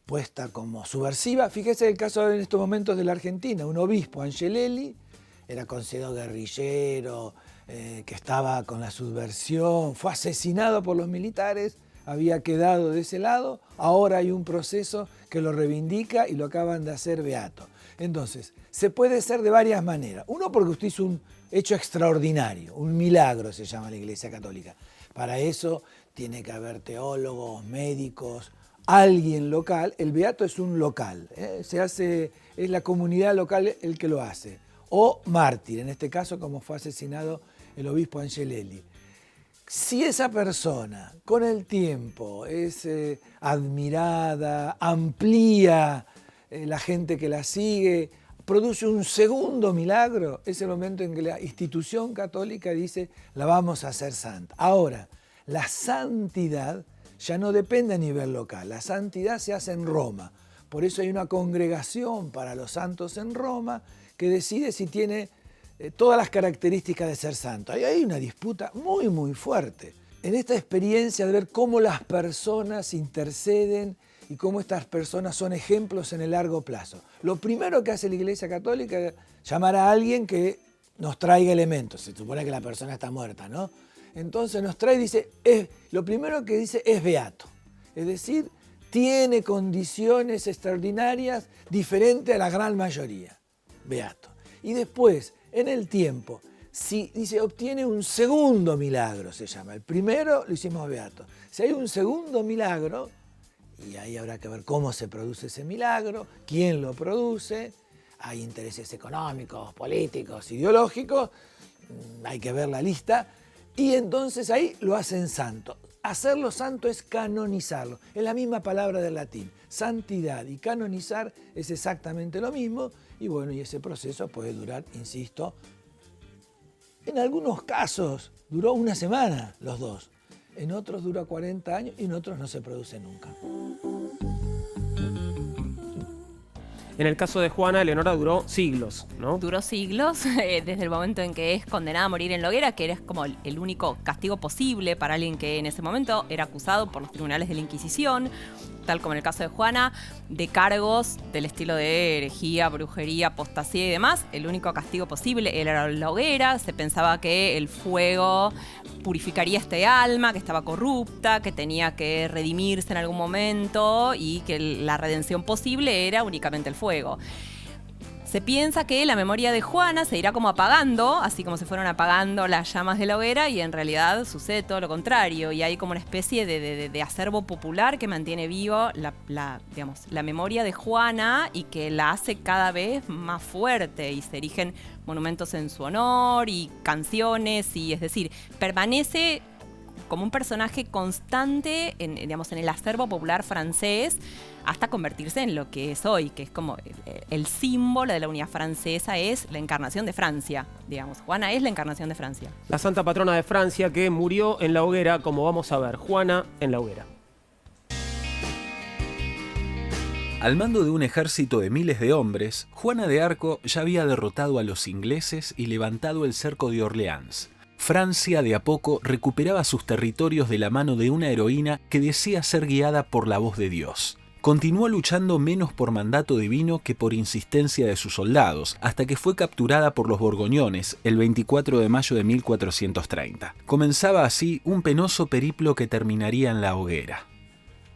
puesta como subversiva. Fíjese el caso en estos momentos de la Argentina. Un obispo, Angelelli, era considerado guerrillero, que estaba con la subversión, fue asesinado por los militares, había quedado de ese lado, ahora hay un proceso que lo reivindica y lo acaban de hacer beato. Entonces, se puede ser de varias maneras. Uno, porque usted hizo un hecho extraordinario, un milagro se llama la Iglesia Católica. Para eso tiene que haber teólogos, médicos, alguien local. El beato es un local, es la comunidad local el que lo hace. O mártir, en este caso como fue asesinado el obispo Angelelli. Si esa persona con el tiempo es admirada, amplía la gente que la sigue, produce un segundo milagro, es el momento en que la institución católica dice, la vamos a hacer santa. Ahora, la santidad ya no depende a nivel local, la santidad se hace en Roma. Por eso hay una congregación para los santos en Roma que decide si tiene todas las características de ser santo. Ahí hay una disputa muy, muy fuerte. En esta experiencia de ver cómo las personas interceden y cómo estas personas son ejemplos en el largo plazo. Lo primero que hace la Iglesia Católica es llamar a alguien que nos traiga elementos. Se supone que la persona está muerta, ¿no? Entonces nos trae y dice, lo primero que dice es beato. Es decir, tiene condiciones extraordinarias diferentes a la gran mayoría. Beato. Y después, en el tiempo, si dice, obtiene un segundo milagro, se llama. El primero lo hicimos beato. Si hay un segundo milagro, y ahí habrá que ver cómo se produce ese milagro, quién lo produce, hay intereses económicos, políticos, ideológicos, hay que ver la lista, y entonces ahí lo hacen santo. Hacerlo santo es canonizarlo, es la misma palabra del latín. Santidad y canonizar es exactamente lo mismo, y bueno, y ese proceso puede durar, insisto, en algunos casos duró una semana los dos, en otros dura 40 años y en otros no se produce nunca. En el caso de Juana, Eleonora duró siglos, ¿no? Duró siglos, desde el momento en que es condenada a morir en la hoguera, que era como el único castigo posible para alguien que en ese momento era acusado por los tribunales de la Inquisición, tal como en el caso de Juana, de cargos del estilo de herejía, brujería, apostasía y demás. El único castigo posible era la hoguera. Se pensaba que el fuego purificaría este alma, que estaba corrupta, que tenía que redimirse en algún momento y que la redención posible era únicamente el fuego. Se piensa que la memoria de Juana se irá como apagando, así como se fueron apagando las llamas de la hoguera, y en realidad sucede todo lo contrario. Y hay como una especie de acervo popular que mantiene vivo la memoria de Juana y que la hace cada vez más fuerte, y se erigen monumentos en su honor y canciones, y es decir, permanece como un personaje constante en el acervo popular francés hasta convertirse en lo que es hoy, que es como el símbolo de la unidad francesa, es la encarnación de Francia, digamos. Juana es la encarnación de Francia. La santa patrona de Francia que murió en la hoguera, como vamos a ver. Juana en la hoguera. Al mando de un ejército de miles de hombres, Juana de Arco ya había derrotado a los ingleses y levantado el cerco de Orleans. Francia de a poco recuperaba sus territorios de la mano de una heroína que decía ser guiada por la voz de Dios. Continuó luchando menos por mandato divino que por insistencia de sus soldados, hasta que fue capturada por los borgoñones el 24 de mayo de 1430. Comenzaba así un penoso periplo que terminaría en la hoguera.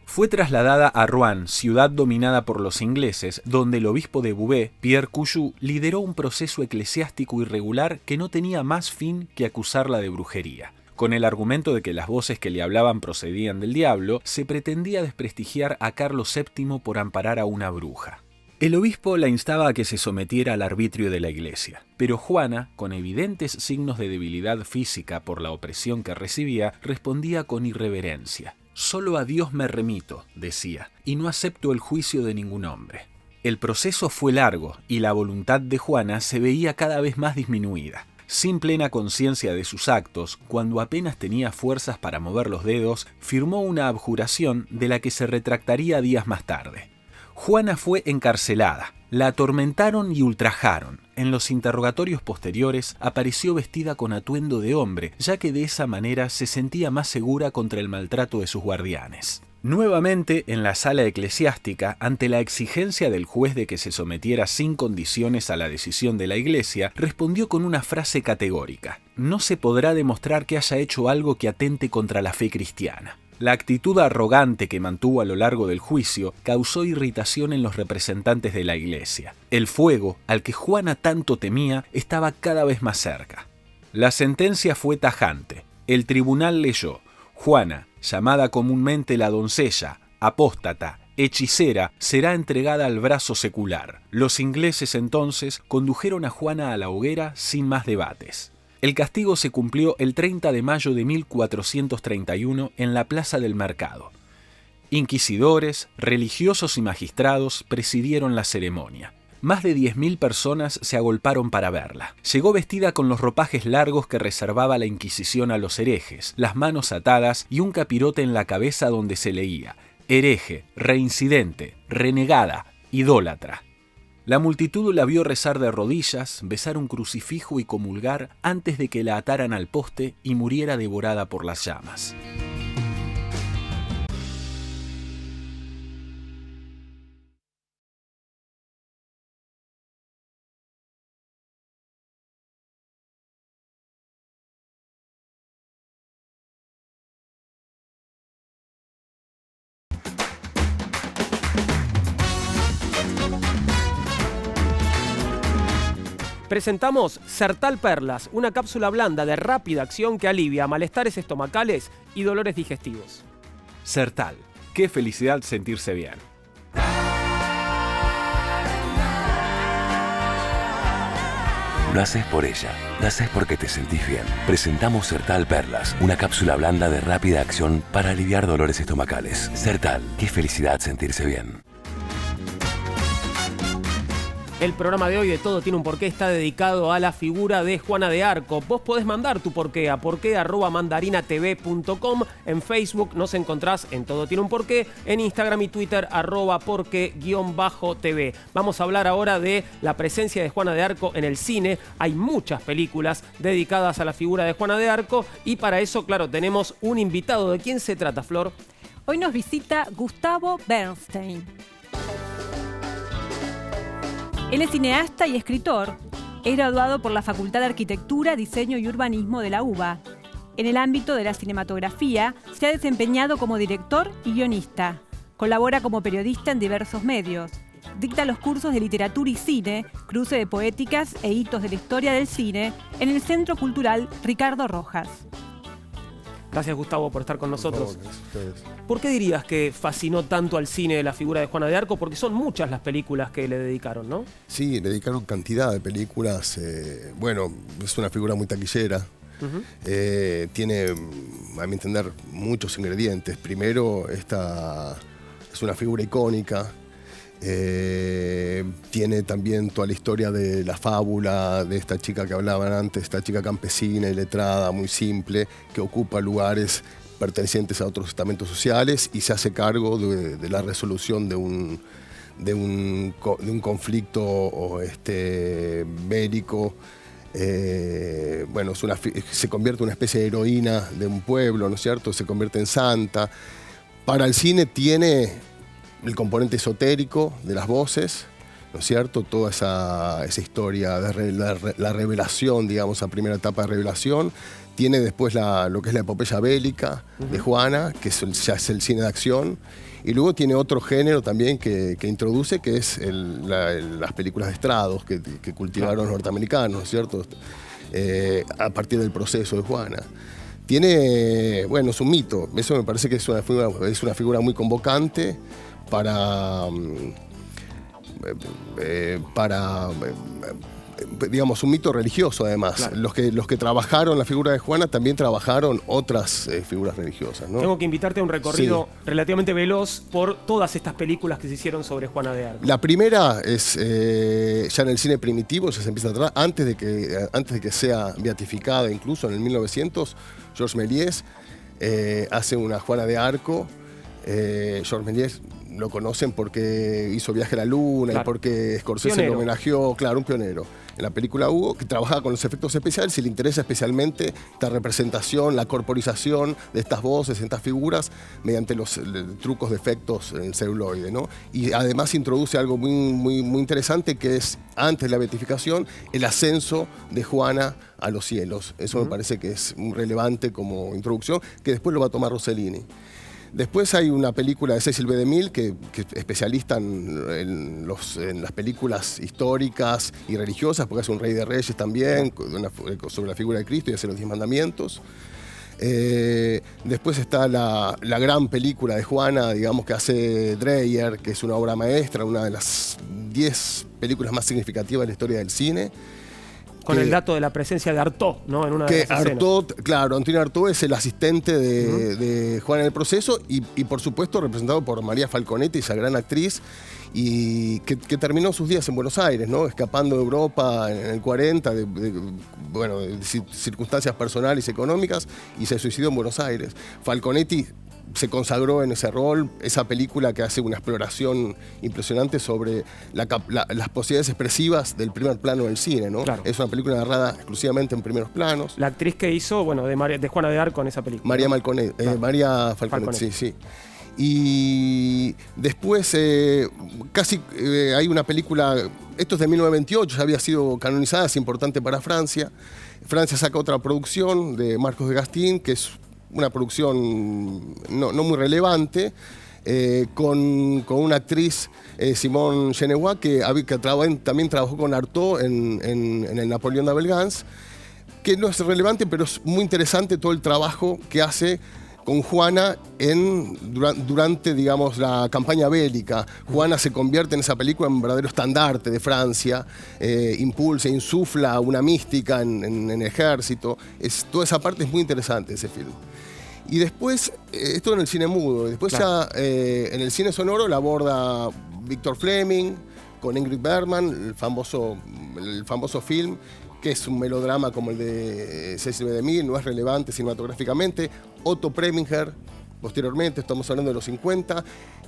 Fue trasladada a Rouen, ciudad dominada por los ingleses, donde el obispo de Beauvais, Pierre Couchou, lideró un proceso eclesiástico irregular que no tenía más fin que acusarla de brujería. Con el argumento de que las voces que le hablaban procedían del diablo, se pretendía desprestigiar a Carlos VII por amparar a una bruja. El obispo la instaba a que se sometiera al arbitrio de la Iglesia, pero Juana, con evidentes signos de debilidad física por la opresión que recibía, respondía con irreverencia. «Solo a Dios me remito», decía, «y no acepto el juicio de ningún hombre». El proceso fue largo y la voluntad de Juana se veía cada vez más disminuida. Sin plena conciencia de sus actos, cuando apenas tenía fuerzas para mover los dedos, firmó una abjuración de la que se retractaría días más tarde. Juana fue encarcelada, la atormentaron y ultrajaron. En los interrogatorios posteriores apareció vestida con atuendo de hombre, ya que de esa manera se sentía más segura contra el maltrato de sus guardianes. Nuevamente, en la sala eclesiástica, ante la exigencia del juez de que se sometiera sin condiciones a la decisión de la Iglesia, respondió con una frase categórica: «No se podrá demostrar que haya hecho algo que atente contra la fe cristiana». La actitud arrogante que mantuvo a lo largo del juicio causó irritación en los representantes de la Iglesia. El fuego, al que Juana tanto temía, estaba cada vez más cerca. La sentencia fue tajante. El tribunal leyó: «Juana, llamada comúnmente la doncella, apóstata, hechicera, será entregada al brazo secular». Los ingleses entonces condujeron a Juana a la hoguera sin más debates. El castigo se cumplió el 30 de mayo de 1431 en la Plaza del Mercado. Inquisidores, religiosos y magistrados presidieron la ceremonia. Más de 10.000 personas se agolparon para verla. Llegó vestida con los ropajes largos que reservaba la Inquisición a los herejes, las manos atadas y un capirote en la cabeza donde se leía: «Hereje, reincidente, renegada, idólatra». La multitud la vio rezar de rodillas, besar un crucifijo y comulgar antes de que la ataran al poste y muriera devorada por las llamas. Presentamos Sertal Perlas, una cápsula blanda de rápida acción que alivia malestares estomacales y dolores digestivos. Sertal, qué felicidad sentirse bien. Lo haces por ella, lo haces porque te sentís bien. Presentamos Sertal Perlas, una cápsula blanda de rápida acción para aliviar dolores estomacales. Sertal, qué felicidad sentirse bien. El programa de hoy de Todo Tiene un Porqué está dedicado a la figura de Juana de Arco. Vos podés mandar tu porqué a porqué@mandarinatv.com. En Facebook nos encontrás en Todo Tiene un Porqué. En Instagram y Twitter @porqué_tv. Vamos a hablar ahora de la presencia de Juana de Arco en el cine. Hay muchas películas dedicadas a la figura de Juana de Arco y para eso, claro, tenemos un invitado. ¿De quién se trata, Flor? Hoy nos visita Gustavo Bernstein. Él es cineasta y escritor. Es graduado por la Facultad de Arquitectura, Diseño y Urbanismo de la UBA. En el ámbito de la cinematografía, se ha desempeñado como director y guionista. Colabora como periodista en diversos medios. Dicta los cursos de literatura y cine, cruce de poéticas e hitos de la historia del cine en el Centro Cultural Ricardo Rojas. Gracias, Gustavo, por estar con nosotros. Gracias a ustedes. ¿Por qué dirías que fascinó tanto al cine la figura de Juana de Arco? Porque son muchas las películas que le dedicaron, ¿no? Sí, le dedicaron cantidad de películas. Bueno, es una figura muy taquillera. Tiene, a mi entender, muchos ingredientes. Primero, esta es una figura icónica. Tiene también toda la historia de la fábula de esta chica que hablaban antes, esta chica campesina y letrada, muy simple, que ocupa lugares pertenecientes a otros estamentos sociales y se hace cargo de la resolución de un conflicto bélico. Bueno, se convierte en una especie de heroína de un pueblo, ¿no es cierto? Se convierte en santa. Para el cine tiene el componente esotérico de las voces, ¿no es cierto? Toda esa historia de la revelación, digamos, la primera etapa de revelación. Tiene después lo que es la epopeya bélica de Juana, que se hace el cine de acción. Y luego tiene otro género también que introduce, que es las películas de estrados que cultivaron los norteamericanos, ¿no es cierto? A partir del proceso de Juana. Bueno, es un mito. Eso me parece que es una figura muy convocante digamos, un mito religioso además. Claro. Los que trabajaron la figura de Juana también trabajaron otras figuras religiosas, ¿no? Tengo que invitarte a un recorrido relativamente veloz por todas estas películas que se hicieron sobre Juana de Arco. La primera es ya en el cine primitivo, ya se empieza a tratar, antes de que sea beatificada, incluso en el 1900, Georges Méliès hace una Juana de Arco. Georges Méliès lo conocen porque hizo Viaje a la Luna, claro, y porque Scorsese lo homenajeó, claro, un pionero. En la película Hugo, que trabajaba con los efectos especiales y le interesa especialmente esta representación, la corporización de estas voces, de estas figuras, mediante los trucos de efectos en el celuloide, ¿no? Y además introduce algo muy interesante, que es, antes de la beatificación, el ascenso de Juana a los cielos. Eso me parece que es muy relevante como introducción, que después lo va a tomar Rossellini. Después hay una película de Cecil B. DeMille que es especialista en las películas históricas y religiosas, porque hace Un Rey de Reyes también, sobre la figura de Cristo, y hace Los 10 Mandamientos. Después está la gran película de Juana, digamos, que hace Dreyer, que es una obra maestra, una de las 10 películas más significativas de la historia del cine. Con el dato de la presencia de Artaud, ¿no? En una de las escenas. Artaud, claro, Antonio Artaud es el asistente de Juana en el proceso y por supuesto representado por María Falconetti, esa gran actriz, y que terminó sus días en Buenos Aires, ¿no? Escapando de Europa en el 40, de circunstancias personales y económicas, y se suicidó en Buenos Aires. Falconetti se consagró en ese rol, esa película que hace una exploración impresionante sobre las posibilidades expresivas del primer plano del cine, ¿no? Claro. Es una película narrada exclusivamente en primeros planos. La actriz que hizo, de Juana de Arco en esa película, María, ¿no? claro. María Falconetti, sí. Y después hay una película, esto es de 1928, ya había sido canonizada, es importante para Francia. Francia saca otra producción de Marcos de Gastín, que es una producción no muy relevante, con una actriz, Simone Genevois, que también trabajó con Artaud en el Napoleón de Abel-Gance, que no es relevante, pero es muy interesante todo el trabajo que hace con Juana durante, digamos, la campaña bélica. Juana se convierte en esa película en un verdadero estandarte de Francia, impulsa, insufla una mística en el ejército. Toda esa parte es muy interesante, ese film. Y después, esto en el cine mudo, después claro, ya en el cine sonoro la aborda Victor Fleming con Ingrid Bergman, el famoso film, que es un melodrama como el de Cecil B. DeMille, no es relevante cinematográficamente. Otto Preminger, posteriormente, estamos hablando de los 50,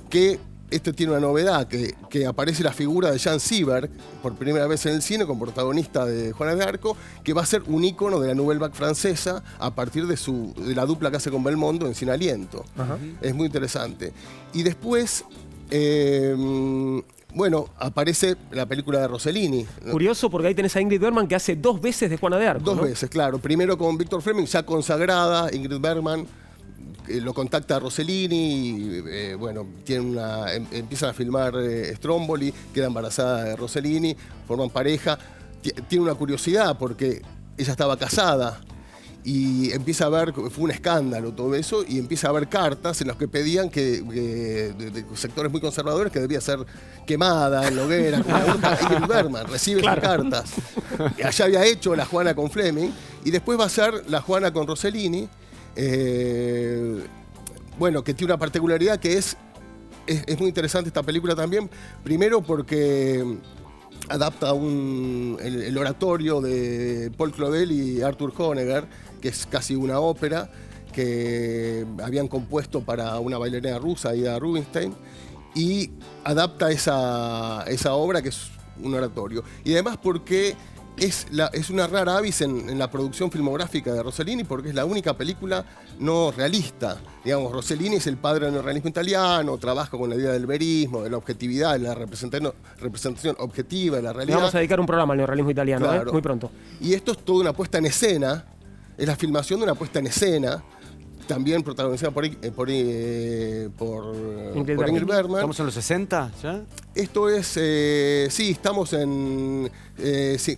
que esto tiene una novedad, que aparece la figura de Jean Seberg, por primera vez en el cine, como protagonista de Juana de Arco, que va a ser un ícono de la Nouvelle Vague francesa a partir de la dupla que hace con Belmondo en Sin Aliento. Es muy interesante. Y después, aparece la película de Rossellini. Curioso, porque ahí tenés a Ingrid Bergman, que hace 2 veces de Juana de Arco. Dos veces, claro. Primero con Victor Fleming, ya consagrada, Ingrid Bergman. Lo contacta a Rossellini y empiezan a filmar Stromboli, queda embarazada de Rossellini, forman pareja. Tiene una curiosidad porque ella estaba casada y empieza a ver, fue un escándalo todo eso, y empieza a haber cartas en las que pedían de sectores muy conservadores que debía ser quemada en la hoguera. Ingrid Bergman recibe esas cartas. Allá había hecho la Juana con Fleming y después va a ser la Juana con Rossellini. Que tiene una particularidad que es muy interesante esta película también. Primero porque adapta el oratorio de Paul Claudel y Arthur Honegger, que es casi una ópera que habían compuesto para una bailarina rusa, Ida Rubinstein, y adapta esa obra que es un oratorio. Y además porque es una rara avis en la producción filmográfica de Rossellini, porque es la única película no realista. Digamos, Rossellini es el padre del neorrealismo italiano, trabaja con la idea del verismo, de la objetividad, de la representación objetiva de la realidad. Le vamos a dedicar un programa al neorrealismo italiano, claro, muy pronto. Y esto es toda una puesta en escena, es la filmación de una puesta en escena, también protagonizada por Ingrid Bergman. ¿Estamos en los 60 ya? Esto es, estamos en,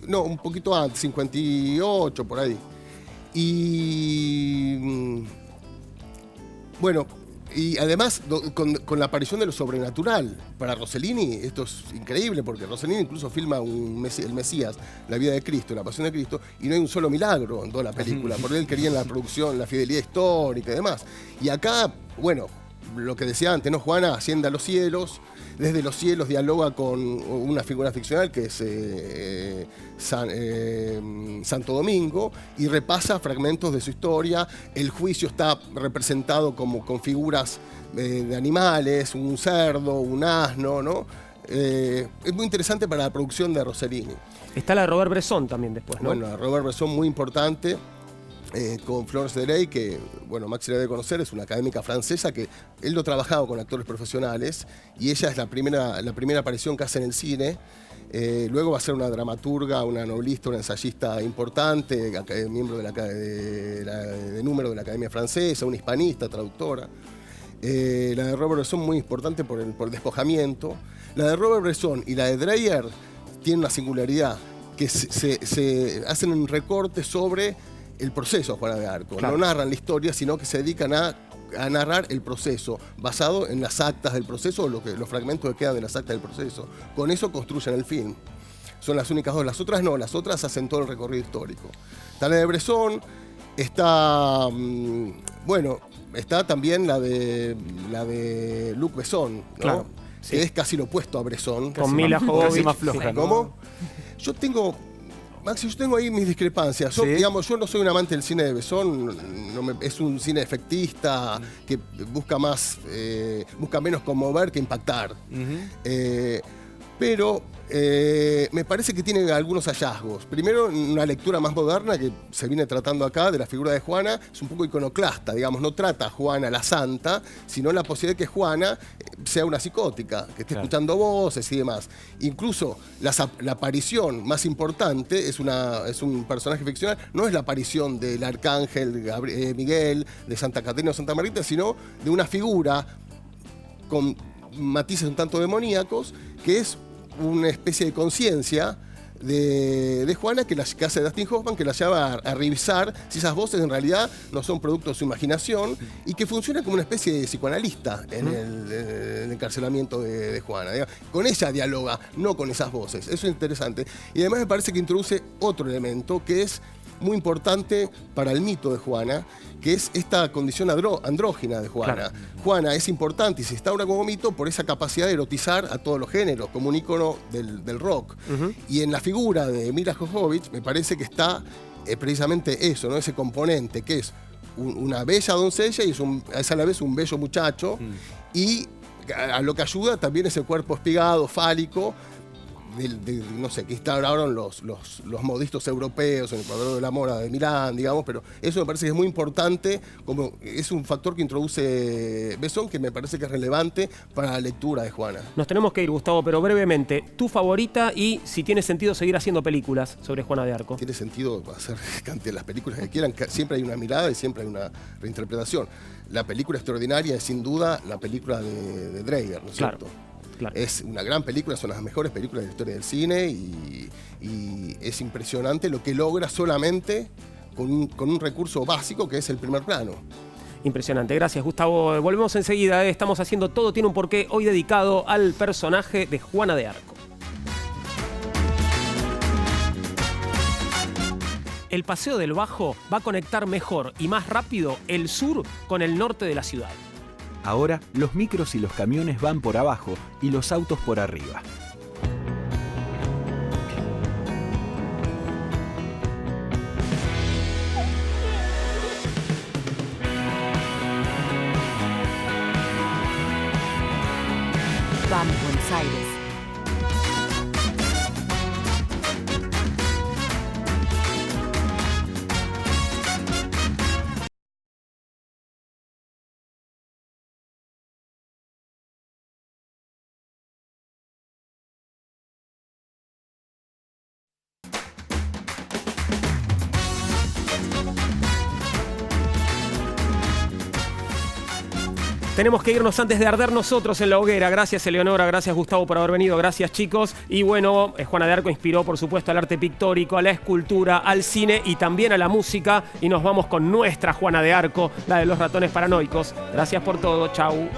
un poquito antes, 58, por ahí. Y bueno, y además con la aparición de lo sobrenatural para Rossellini, esto es increíble porque Rossellini incluso filma el Mesías, la vida de Cristo, la pasión de Cristo, y no hay un solo milagro en toda la película, porque él quería en la producción la fidelidad histórica y demás. Y acá, bueno, lo que decía antes, ¿no? Juana asciende a los cielos, desde los cielos dialoga con una figura ficcional que es Santo Domingo, y repasa fragmentos de su historia. El juicio está representado con figuras de animales, un cerdo, un asno, ¿no? Es muy interesante para la producción de Rossellini. Está la de Robert Bresson también después, ¿no? Bueno, Robert Bresson muy importante. Con Florence Delay, que bueno, Maxi la debe conocer, es una académica francesa que él no trabajaba con actores profesionales y ella es la primera aparición que hace en el cine. Luego va a ser una dramaturga, una novelista, una ensayista importante, miembro de número de la Academia Francesa, una hispanista, traductora. La de Robert Bresson muy importante por el despojamiento. La de Robert Bresson y la de Dreyer tienen una singularidad, que se hacen un recorte sobre el proceso de Juana de Arco. Claro. No narran la historia, sino que se dedican a narrar el proceso, basado en las actas del proceso o los fragmentos que quedan de las actas del proceso. Con eso construyen el film. Son las únicas dos. Las otras no, las otras hacen todo el recorrido histórico. Está la de Bresson, está, bueno, está también la de Luc Besson, ¿no? Claro, sí. Que es casi lo opuesto a Bresson. Con Mila Jovovich. Más floja, ¿no? ¿Cómo? Yo tengo ahí mis discrepancias. Yo, digamos, yo no soy un amante del cine de Besson, es un cine efectista que busca menos conmover que impactar. Pero me parece que tiene algunos hallazgos. Primero, una lectura más moderna que se viene tratando acá de la figura de Juana, es un poco iconoclasta, digamos, no trata a Juana la santa, sino la posibilidad de que Juana sea una psicótica, que esté escuchando voces y demás. Incluso la aparición más importante es un personaje ficcional, no es la aparición del arcángel Miguel, de Santa Catarina o Santa Margarita, sino de una figura con matices un tanto demoníacos, que es una especie de conciencia de Juana que hace Dustin Hoffman, que la lleva a revisar si esas voces en realidad no son producto de su imaginación y que funciona como una especie de psicoanalista en el encarcelamiento de Juana. Con ella dialoga, no con esas voces. Eso es interesante. Y además me parece que introduce otro elemento que es muy importante para el mito de Juana, que es esta condición andrógina de Juana. Claro. Juana es importante y se instaura como mito por esa capacidad de erotizar a todos los géneros, como un ícono del rock. Y en la figura de Mila Jovovich me parece que está precisamente eso, ¿no? Ese componente que es una bella doncella y es a la vez un bello muchacho, y a lo que ayuda también ese cuerpo espigado, fálico, no sé, que instauraron los modistas europeos en el cuadro de la Mora de Milán, digamos, pero eso me parece que es muy importante, como es un factor que introduce Besson, que me parece que es relevante para la lectura de Juana. Nos tenemos que ir, Gustavo, pero brevemente, tu favorita y si tiene sentido seguir haciendo películas sobre Juana de Arco. Tiene sentido hacer las películas que quieran, siempre hay una mirada y siempre hay una reinterpretación. La película extraordinaria es sin duda la película de Dreyer, ¿no es cierto? Claro. Es una gran película, son las mejores películas de la historia del cine y es impresionante lo que logra solamente con un recurso básico que es el primer plano. Impresionante, gracias Gustavo. Volvemos enseguida, estamos haciendo Todo tiene un porqué, hoy dedicado al personaje de Juana de Arco. El Paseo del Bajo va a conectar mejor y más rápido el sur con el norte de la ciudad. Ahora, los micros y los camiones van por abajo y los autos por arriba. BAM Buenos Aires. Tenemos que irnos antes de arder nosotros en la hoguera. Gracias, Eleonora, gracias, Gustavo, por haber venido. Gracias, chicos. Y bueno, Juana de Arco inspiró, por supuesto, al arte pictórico, a la escultura, al cine y también a la música. Y nos vamos con nuestra Juana de Arco, la de los ratones paranoicos. Gracias por todo. Chau.